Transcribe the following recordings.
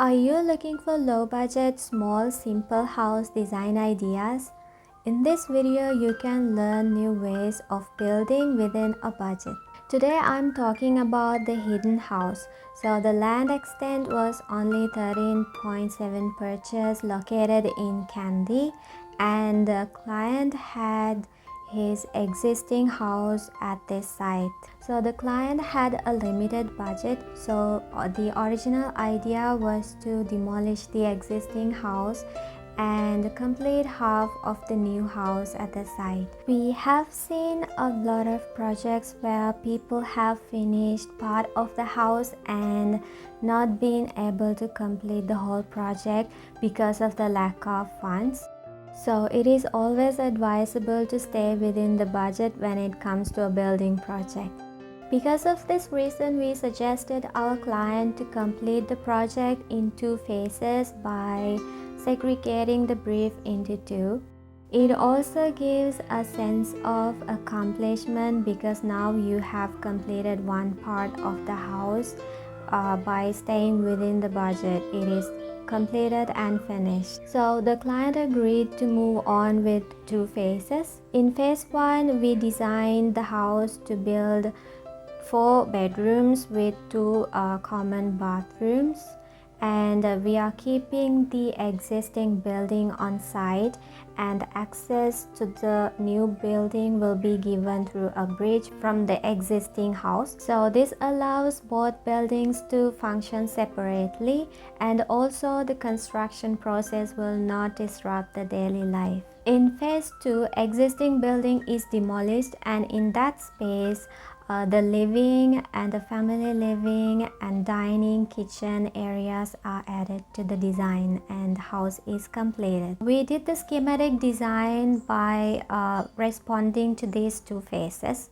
Are you looking for low budget, small, simple house design ideas? In this video, you can learn new ways of building within a budget. Today I'm talking about the hidden house. So the land extent was only 13.7 purchase located in Kandy, and the client had his existing house at this site. So the client had a limited budget, so the original idea was to demolish the existing house and complete half of the new house at the site. We have seen a lot of projects where people have finished part of the house and not been able to complete the whole project because of the lack of funds. So it is always advisable to stay within the budget when it comes to a building project. Because of this reason, we suggested our client to complete the project in 2 phases by segregating the brief into 2. It also gives a sense of accomplishment because now you have completed one part of the house by staying within the budget. It is completed and finished. So the client agreed to move on with 2 phases. In phase 1, we designed the house to build 4 bedrooms with 2 common bathrooms, and we are keeping the existing building on site, and access to the new building will be given through a bridge from the existing house. So this allows both buildings to function separately, and also the construction process will not disrupt the daily life. In phase 2, existing building is demolished, and in that space the living and the family living and dining kitchen areas are added to the design, and the house is completed. We did the schematic design by responding to these 2 phases,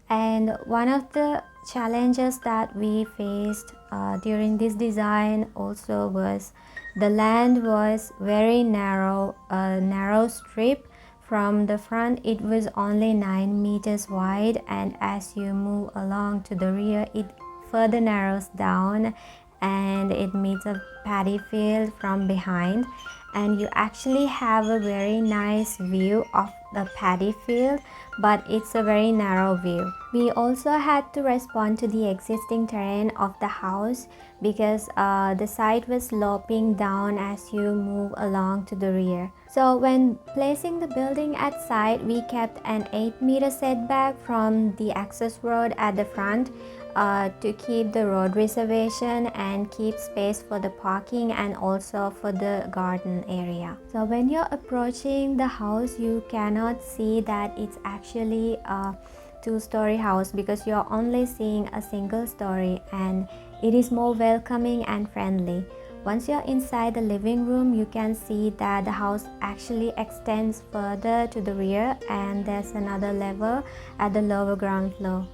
and one of the challenges that we faced during this design also was the land was very narrow, a narrow strip. From the front, it was only 9 meters wide, and as you move along to the rear, it further narrows down and it meets a paddy field from behind, and you actually have a very nice view of the paddy field, but it's a very narrow view. We also had to respond to the existing terrain of the house because the site was sloping down as you move along to the rear. So when placing the building at site, we kept an 8-meter setback from the access road at the front to keep the road reservation and keep space for the parking and also for the garden area. So when you're approaching the house, you cannot see that it's actually a 2-story house because you're only seeing a single story, and it is more welcoming and friendly. Once you're inside the living room, you can see that the house actually extends further to the rear, and there's another level at the lower ground floor.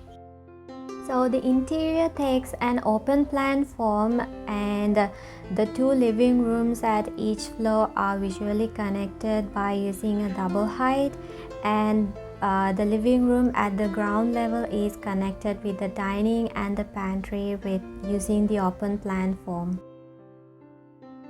So the interior takes an open plan form, and the 2 living rooms at each floor are visually connected by using a double height, and the living room at the ground level is connected with the dining and the pantry with using the open plan form.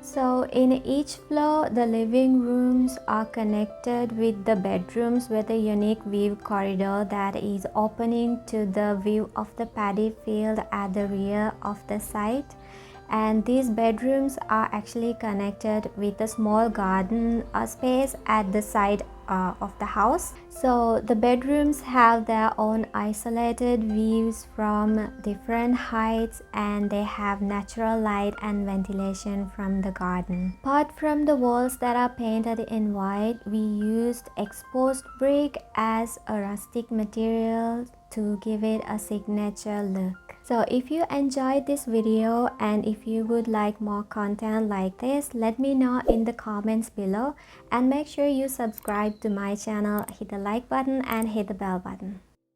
So in each floor, the living rooms are connected with the bedrooms with a unique view corridor that is opening to the view of the paddy field at the rear of the site. And these bedrooms are actually connected with a small garden space at the side of the house. So the bedrooms have their own isolated views from different heights, and they have natural light and ventilation from the garden. Apart from the walls that are painted in white, we used exposed brick as a rustic material to give it a signature look. So if you enjoyed this video and if you would like more content like this, let me know in the comments below, and make sure you subscribe to my channel, hit the like button and hit the bell button.